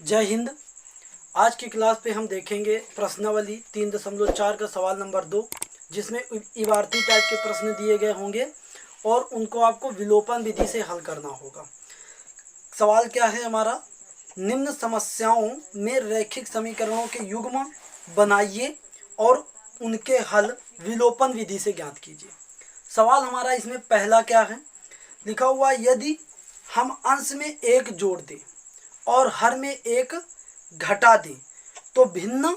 जय हिंद। आज की क्लास पे हम देखेंगे प्रश्नावली 3.4 का सवाल नंबर 2, जिसमें इबारती टाइप के प्रश्न दिए गए होंगे और उनको आपको विलोपन विधि से हल करना होगा। सवाल क्या है हमारा? निम्न समस्याओं में रैखिक समीकरणों के युग्म बनाइए और उनके हल विलोपन विधि से ज्ञात कीजिए। सवाल हमारा इसमें पहला क्या है? लिखा हुआ, यदि हम अंश में एक जोड़ दें और हर में एक घटा दें तो भिन्न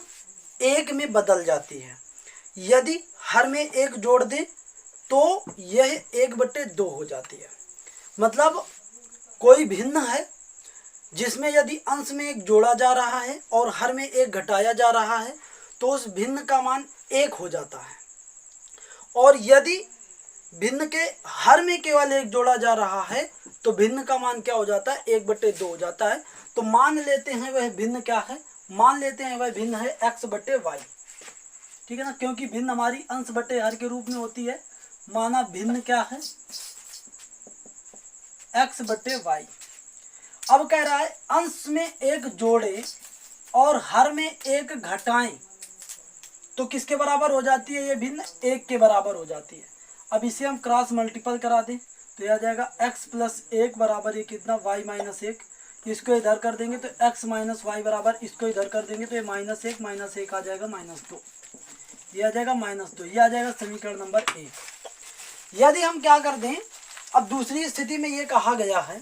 एक में बदल जाती है। यदि हर में एक जोड़ दें तो यह 1/2 हो जाती है। मतलब कोई भिन्न है जिसमें यदि अंश में एक जोड़ा जा रहा है और हर में एक घटाया जा रहा है तो उस भिन्न का मान 1 हो जाता है। और यदि भिन्न के हर में केवल एक जोड़ा जा रहा है तो भिन्न का मान क्या हो जाता है? 1/2 हो जाता है। तो मान लेते हैं वह भिन्न क्या है? मान लेते हैं वह भिन्न है x/y। ठीक है ना, क्योंकि भिन्न हमारी अंश बटे हर के रूप में होती है। माना भिन्न क्या है? x/y। अब कह रहा है अंश में एक जोड़े और हर में एक घटाएं तो किसके बराबर हो जाती है? ये भिन्न 1 के बराबर हो जाती है। अब इसे हम क्रॉस मल्टीपल करा दें तो यह आ जाएगा x+1 बराबर ये कितना? y-1। इसको इधर कर देंगे तो x-y बराबर, इसको इधर कर देंगे तो ये -1 आ जाएगा -2। ये आ जाएगा -2। ये आ जाएगा समीकरण नंबर 1। यदि हम क्या कर दें, अब दूसरी स्थिति में ये कहा गया है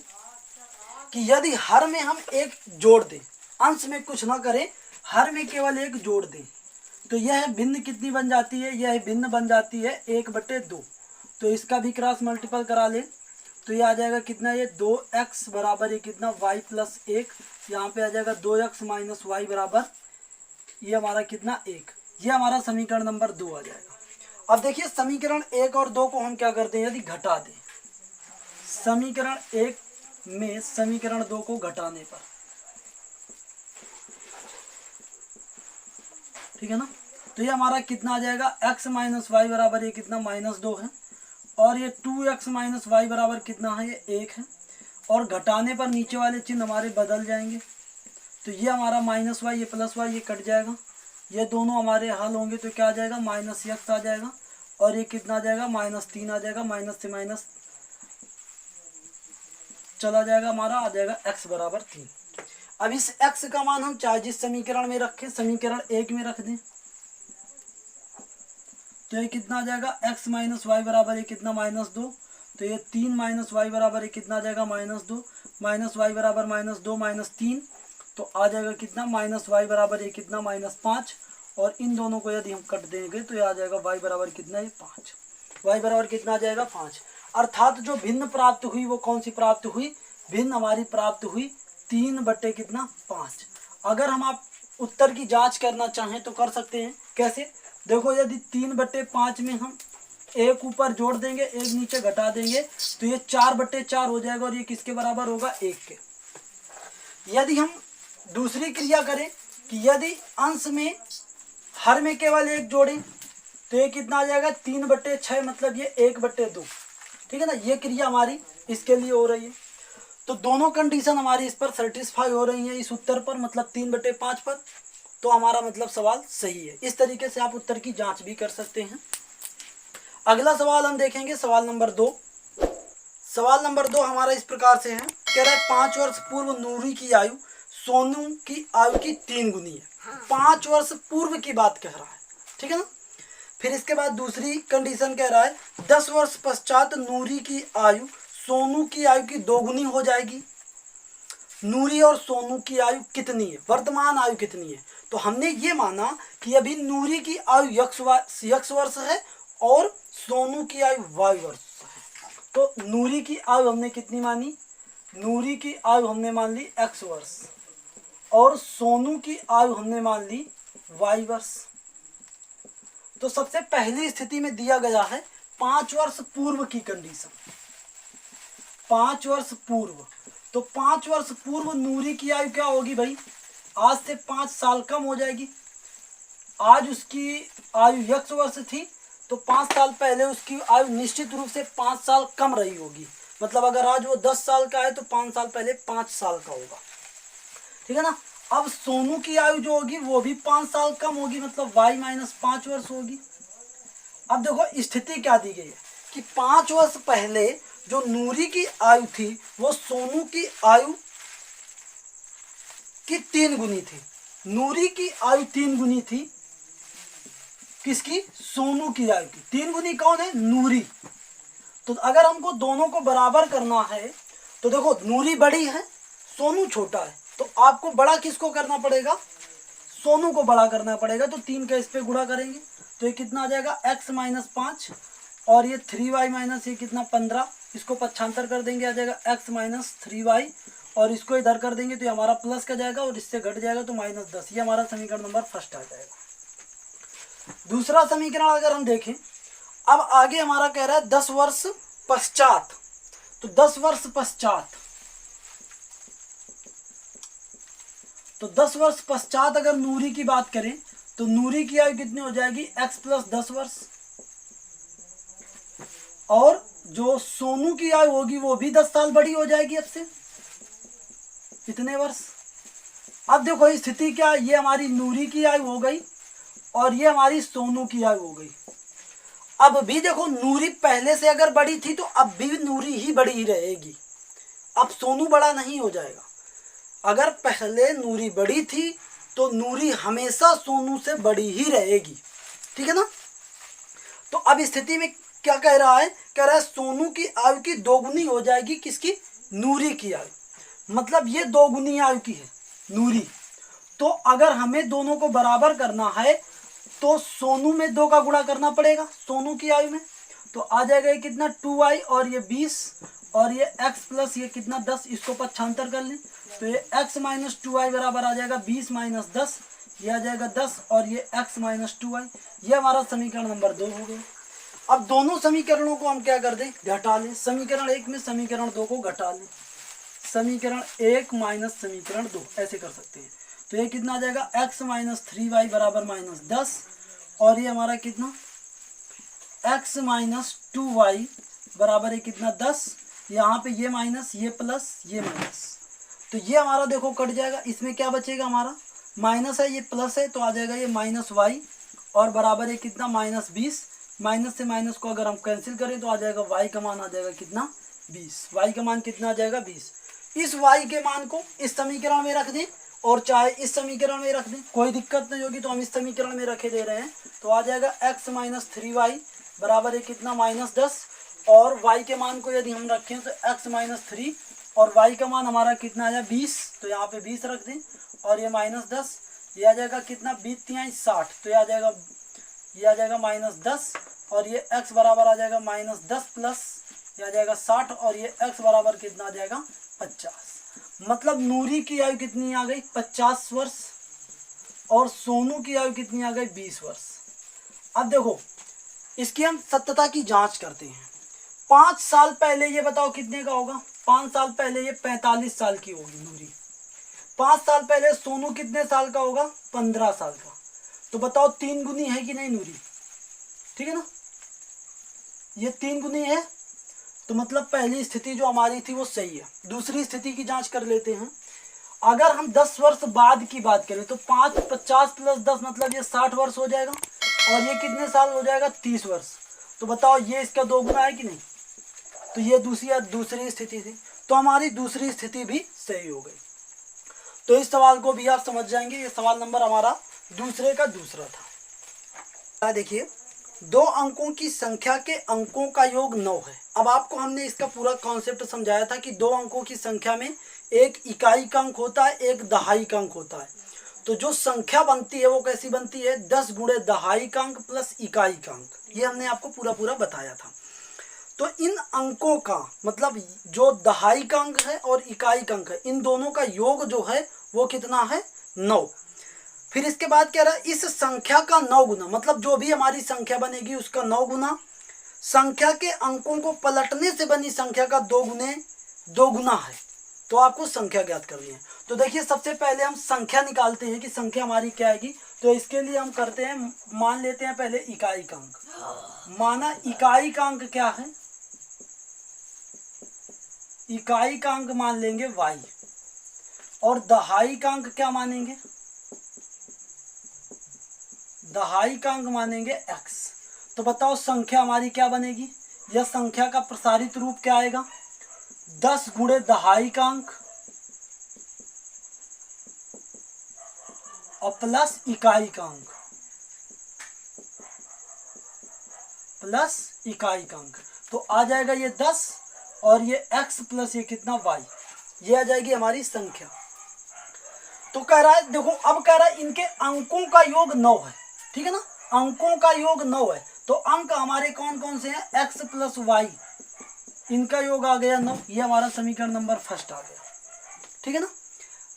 कि यदि हर में हम एक जोड़ दें, अंश में कुछ ना करें, हर में केवल एक जोड़ दें तो यह भिन्न कितनी बन जाती है? यह भिन्न बन जाती है 1/2। तो इसका भी क्रॉस मल्टीपल करा ले तो ये आ जाएगा कितना? ये 2x बराबर ये कितना? y+1। यहाँ पे आ जाएगा 2x - y बराबर ये हमारा कितना? 1। ये हमारा समीकरण नंबर 2 आ जाएगा। अब देखिए समीकरण 1 और 2 को हम क्या करते हैं? यदि घटा दें समीकरण 1 में समीकरण 2 को घटाने पर, ठीक है ना, तो ये हमारा कितना आ जाएगा? x - y बराबर ये कितना? -2 है। और ये 2x - y बराबर कितना है? ये 1 है। और घटाने पर नीचे वाले चिन्ह हमारे बदल जाएंगे तो ये हमारा -y, ये +y, ये कट जाएगा। ये दोनों हमारे हल होंगे तो क्या आ जाएगा? -x आ जाएगा। और ये कितना आ जाएगा? -3 आ जाएगा। माइनस से माइनस चला जाएगा, हमारा आ जाएगा x बराबर 3। अब इस x का मान हम चाहे जिस समीकरण में रखें, समीकरण 1 में रख दें तो ये कितना आ जाएगा? x - y बराबर ये कितना? -2। तो ये 3 - y बराबर ये कितना आ जाएगा? -2। -y बराबर -2 -3 तो आ जाएगा कितना? -y बराबर ये कितना? -5। और इन दोनों को यदि हम कट देंगे तो ये आ जाएगा y बराबर कितना? ये 5। y बराबर कितना आ जाएगा? 5। अर्थात जो भिन्न प्राप्त हुई वो कौन सी प्राप्त हुई? भिन्न हमारी प्राप्त हुई 3/5। अगर हम आप उत्तर की जांच करना चाहें तो कर सकते हैं। कैसे? देखो, यदि 3/5 में हम एक ऊपर जोड़ देंगे, एक नीचे घटा देंगे तो ये 4/4 हो जाएगा। और ये किसके बराबर होगा? 1 के। यदि हम दूसरी क्रिया करें कि यदि अंश में हर में केवल एक जोड़ें तो ये कितना आ जाएगा? 3/6, मतलब ये 1/2। ठीक है ना, ये क्रिया हमारी इसके लिए हो रही है। तो दोनों कंडीशन हमारी इस पर सेटिस्फाई हो रही है, इस उत्तर पर, मतलब 3/5 पर। तो हमारा मतलब सवाल सही है। इस तरीके से आप उत्तर की जांच भी कर सकते हैं। अगला सवाल हम देखेंगे, सवाल नंबर 2। सवाल नंबर 2 हमारा इस प्रकार से है, कह रहा है 5 वर्ष पूर्व नूरी की आयु सोनू की आयु की 3 गुनी है। 5 वर्ष पूर्व की बात कह रहा है, ठीक है ना। फिर इसके बाद दूसरी कंडीशन कह रहा है 10 वर्ष पश्चात नूरी की आयु सोनू की आयु की 2 गुनी हो जाएगी। नूरी और सोनू की आयु कितनी है? वर्तमान आयु कितनी है? तो हमने ये माना कि अभी नूरी की आयु x वर्ष है और सोनू की आयु y वर्ष है। तो नूरी की आयु हमने कितनी मानी? नूरी की आयु हमने मान ली x वर्ष और सोनू की आयु हमने मान ली y वर्ष। तो सबसे पहली स्थिति में दिया गया है 5 वर्ष पूर्व की कंडीशन। 5 वर्ष पूर्व, तो 5 वर्ष पूर्व नूरी की आयु क्या होगी भाई? आज से 5 साल कम हो जाएगी। आज उसकी आयु x वर्ष थी तो 5 साल पहले उसकी आयु निश्चित रूप से 5 साल कम रही होगी। मतलब अगर आज वो 10 साल का है तो 5 साल पहले 5 साल का होगा। ठीक है ना। अब सोनू की आयु जो होगी वो भी 5 साल कम होगी, मतलब y माइनस 5 वर्ष होगी। अब देखो स्थिति क्या दी गई है कि 5 वर्ष पहले जो नूरी की आयु थी वो सोनू की आयु की 3 गुनी थी। नूरी की आयु 3 गुनी थी, किसकी? सोनू की आयु की। 3 गुनी कौन है? नूरी। तो अगर हमको दोनों को बराबर करना है तो देखो नूरी बड़ी है, सोनू छोटा है, तो आपको बड़ा किसको करना पड़ेगा? सोनू को बड़ा करना पड़ेगा। तो 3 का इस पे गुणा करेंगे तो ये कितना आ जाएगा? x माइनस 5 और ये 3y माइनस ये कितना 15, इसको पक्षांतर कर देंगे, आ जाएगा x माइनस 3y और इसको इधर कर देंगे तो ये हमारा प्लस का जाएगा और इससे घट जाएगा तो माइनस 10। ये हमारा समीकरण नंबर फर्स्ट आ जाएगा। दूसरा समीकरण अगर हम देखें, अब आगे हमारा कह रहा है 10 वर्ष पश्चात। तो 10 वर्ष पश्चात, तो 10 वर्ष पश्चात अगर नूरी की बात करें तो नूरी की आयु कितनी हो जाएगी? x प्लस 10 वर्ष। और जो सोनू की आयु होगी वो भी 10 साल बड़ी हो जाएगी अब से, कितने वर्ष? अब देखो स्थिति क्या है, ये हमारी नूरी की आयु हो गई और ये हमारी सोनू की आयु हो गई। अब भी देखो नूरी पहले से अगर बड़ी थी तो अब भी नूरी ही बड़ी ही रहेगी, अब सोनू बड़ा नहीं हो जाएगा। अगर पहले नूरी बड़ी थी तो नूरी हमेशा सोनू से बड़ी ही रहेगी, ठीक है ना। तो अब स्थिति में क्या कह रहा है? कह रहा है सोनू की आयु की 2 गुनी हो जाएगी, किसकी? नूरी की आयु। मतलब ये 2 गुनी आयु की है नूरी। तो अगर हमें दोनों को बराबर करना है तो सोनू में 2 का गुणा करना पड़ेगा सोनू की आयु में। तो आ जाएगा ये कितना? 2y और ये 20 और ये x प्लस ये कितना 10, इसको पक्षांतर कर लें तो ये x माइनस 2y बराबर आ जाएगा 20 माइनस 10, ये आ जाएगा 10 और ये x माइनस 2y। ये हमारा समीकरण नंबर 2 हो गया। अब दोनों समीकरणों को हम क्या कर दें? घटा लें। समीकरण 1 में समीकरण 2 को घटा लें। समीकरण 1 माइनस समीकरण 2 ऐसे कर सकते हैं। तो ये कितना आ जाएगा? x माइनस 3y बराबर माइनस 10 और ये हमारा कितना? x माइनस 2y बराबर है कितना? 10। यहाँ पे ये माइनस ये प्लस ये माइनस, तो ये हमारा देखो कट जाएगा। इसमें क्या बचेगा? हमारा माइनस है, ये प्लस है, तो आ जाएगा ये माइनस y और बराबर है कितना? माइनस 20। माइनस से माइनस को अगर हम कैंसिल करें तो आ जाएगा y का मान आ जाएगा कितना? 20। y का मान कितना आ जाएगा? 20। इस y के मान को इस समीकरण में रख दें और चाहे इस समीकरण में रख दें, कोई दिक्कत नहीं होगी। तो हम इस समीकरण में रखे दे रहे हैं तो आ जाएगा x माइनस 3y बराबर है कितना? माइनस 10 और y के मान को यदि हम रखें तो x माइनस 3 और y का मान हमारा कितना आया? 20। तो यहाँ पे 20 रख दें और ये माइनस 10, ये आ जाएगा कितना? 20×3=60, तो ये आ जाएगा माइनस 10 और ये x बराबर आ जाएगा माइनस 10 प्लस ये आ जाएगा 60 और ये x बराबर कितना आ जाएगा? 50। मतलब नूरी की आयु कितनी आ गई? 50 वर्ष और सोनू की आयु कितनी आ गई? 20 वर्ष। अब देखो इसकी हम सत्यता की जांच करते हैं। 5 साल पहले ये बताओ कितने का होगा? 5 साल पहले ये 45 साल की होगी नूरी। 5 साल पहले सोनू कितने साल का होगा? 15 साल का। तो बताओ 3 गुनी है कि नहीं नूरी? ठीक है ना, ये 3 गुनी है। तो मतलब पहली स्थिति जो हमारी थी वो सही है। दूसरी स्थिति की जांच कर लेते हैं। अगर हम 10 वर्ष बाद की बात करें तो 50 प्लस 10 मतलब ये 60 वर्ष हो जाएगा और ये कितने साल हो जाएगा? 30 वर्ष। तो बताओ ये इसका 2 गुना है कि नहीं? तो ये दूसरी स्थिति थी, तो हमारी दूसरी स्थिति भी सही हो गई। तो इस सवाल को भी आप समझ जाएंगे। ये सवाल नंबर हमारा दूसरे का दूसरा था। देखिए 2 अंकों की संख्या के अंकों का योग 9 है। अब आपको हमने इसका पूरा कॉन्सेप्ट समझाया था कि 2 अंकों की संख्या में एक इकाई का अंक होता है, एक दहाई का अंक होता है। तो जो संख्या बनती है वो कैसी बनती है? 10 गुणे दहाई का अंक प्लस इकाई का अंक। ये हमने आपको पूरा बताया था। तो इन अंकों का मतलब जो दहाई का अंक है और इकाई का अंक है, इन दोनों का योग जो है वो कितना है? 9। फिर इसके बाद क्या रहा? इस संख्या का 9 गुना, मतलब जो भी हमारी संख्या बनेगी उसका 9 गुना, संख्या के अंकों को पलटने से बनी संख्या का 2 गुना है। तो आपको संख्या ज्ञात करनी है। तो देखिए सबसे पहले हम संख्या निकालते हैं कि संख्या हमारी क्या आएगी। तो इसके लिए हम करते हैं, मान लेते हैं पहले इकाई का अंक। माना इकाई का अंक क्या है? इकाई का अंक मान लेंगे y और दहाई का अंक क्या मानेंगे, दहाई का अंक मानेंगे x। तो बताओ संख्या हमारी क्या बनेगी, यह संख्या का प्रसारित रूप क्या आएगा, 10 गुणे दहाई का अंक और प्लस इकाई का अंक, प्लस इकाई का अंक। तो आ जाएगा ये 10 और ये x प्लस ये कितना y, ये आ जाएगी हमारी संख्या। तो कह रहा है देखो, अब कह रहा है इनके अंकों का योग 9 है, ठीक है ना, अंकों का योग 9 है। तो अंक हमारे कौन कौन से हैं, x प्लस y, इनका योग आ गया 9, ये हमारा समीकरण नंबर फर्स्ट आ गया, ठीक है ना।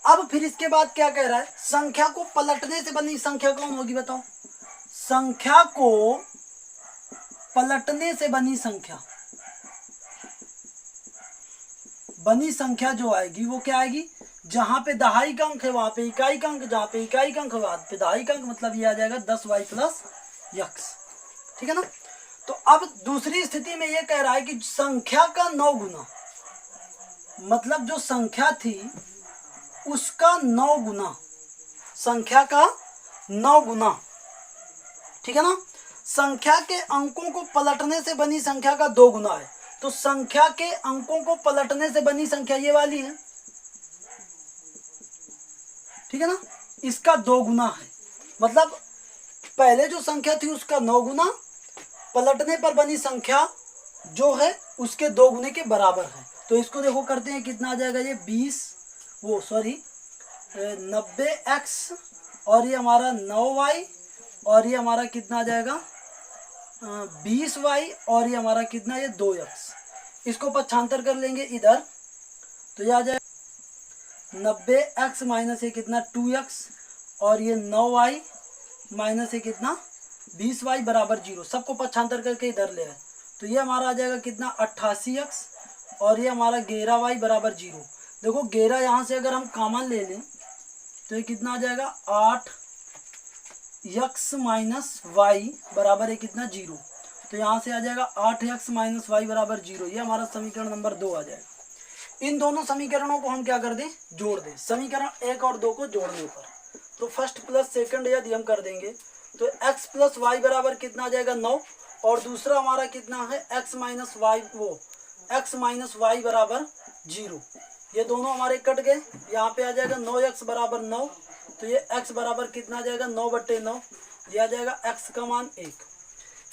अब फिर इसके बाद क्या कह रहा है, संख्या को पलटने से बनी संख्या कौन होगी बताओ, संख्या को पलटने से बनी संख्या, बनी संख्या जो आएगी वो क्या आएगी, जहां पे दहाई का अंक है वहां पे इकाई का अंक, जहां पे इकाई का अंक है वहां पे दहाई का अंक, मतलब ये आ जाएगा 10y प्लस x, ठीक है ना। तो अब दूसरी स्थिति में ये कह रहा है कि संख्या का 9 गुना, मतलब जो संख्या थी उसका 9 गुना, संख्या का 9 गुना, ठीक है ना। संख्या के अंकों को पलटने से बनी संख्या का 2 गुना है, तो संख्या के अंकों को पलटने से बनी संख्या ये वाली है, ठीक है ना, इसका 2 गुना है, मतलब पहले जो संख्या थी उसका 9 गुना, पलटने पर बनी संख्या जो है उसके 2 गुने के बराबर है। तो इसको देखो करते हैं, कितना आ जाएगा ये 90x और ये हमारा 9y और ये हमारा कितना आ जाएगा 20y और ये हमारा कितना, ये 2x। इसको पक्षांतर कर लेंगे इधर, तो ये आ जाएगा 90x माइनस ये कितना 2x और ये 9y माइनस ये कितना 20y बराबर 0। सबको पक्षांतर करके इधर ले आए, तो ये हमारा आ जाएगा कितना 88x और ये हमारा 11y बराबर 0। देखो 11 यहाँ से अगर हम कॉमन ले लें तो ये कितना आ जाएगा 8x माइनस y बराबर है कितना 0। तो यहाँ से आ जाएगा 8x माइनस y बराबर 0, ये हमारा समीकरण नंबर 2 आ जाएगा। इन दोनों समीकरणों को हम क्या कर दें, जोड़ दें, समीकरण 1 और 2 को जोड़ने पर। तो फर्स्ट प्लस सेकंड यदि हम कर देंगे तो x प्लस वाई बराबर कितना आ जाएगा 9 और दूसरा हमारा कितना है x माइनस वाई, वो x माइनस वाई बराबर 0। ये दोनों हमारे कट गए, यहाँ पे आ जाएगा 9x बराबर 9, तो ये x बराबर कितना आ जाएगा 9/9, ये आ जाएगा x का मान 1।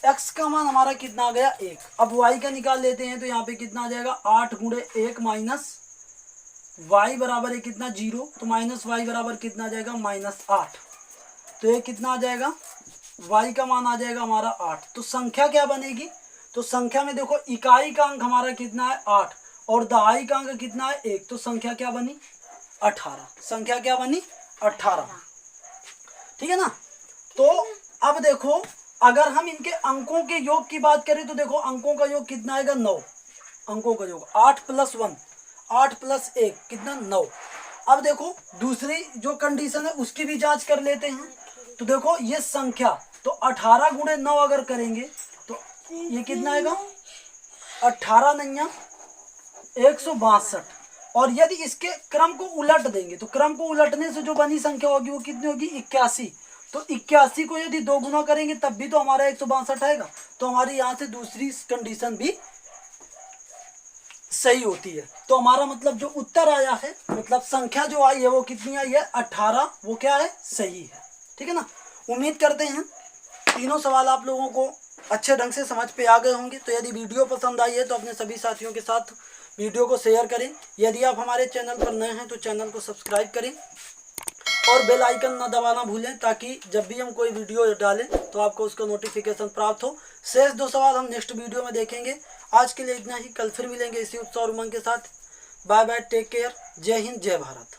x का मान हमारा कितना आ गया 1। अब y का निकाल लेते हैं, तो यहाँ पे कितना आ जाएगा 8 गुणे 1 माइनस y बराबर है कितना 0, तो माइनस y बराबर कितना आ जाएगा -8। तो ये कितना आ जाएगा, y का मान आ जाएगा हमारा 8। तो संख्या क्या बनेगी, तो संख्या में देखो इकाई का अंक हमारा कितना है 8 और दहाई का अंक कितना है 1, तो संख्या क्या बनी 18। संख्या क्या बनी 18, ठीक है ना। तो अब देखो अगर हम इनके अंकों के योग की बात करें तो देखो अंकों का योग कितना आएगा 9, अंकों का योग 8 + 1 8 + 1 कितना 9। अब देखो दूसरी जो कंडीशन है उसकी भी जांच कर लेते हैं। तो देखो ये संख्या, तो 18 गुणे 9 अगर करेंगे तो ये कितना आएगा 18 9 162। और यदि इसके क्रम को उलट देंगे तो क्रम को उलटने से जो बनी संख्या होगी वो कितनी होगी 81। तो 81 को यदि 2 गुना करेंगे तब भी तो हमारा 162 आएगा। तो हमारी यहाँ से दूसरी कंडीशन भी सही होती है। तो हमारा मतलब जो उत्तर आया है, मतलब संख्या जो आई है वो कितनी आई है 18, वो क्या है सही है, ठीक है ना। उम्मीद करते हैं तीनों सवाल आप लोगों को अच्छे ढंग से समझ पे आ गए होंगे। तो यदि वीडियो पसंद आई है तो अपने सभी साथियों के साथ वीडियो को शेयर करें। यदि आप हमारे चैनल पर नए हैं तो चैनल को सब्सक्राइब करें और बेल आइकन ना दबाना भूलें, ताकि जब भी हम कोई वीडियो डालें तो आपको उसका नोटिफिकेशन प्राप्त हो। शेष 2 सवाल हम नेक्स्ट वीडियो में देखेंगे। आज के लिए इतना ही, कल फिर मिलेंगे इसी उत्साह और उमंग के साथ। बाय बाय, टेक केयर, जय हिंद, जय भारत।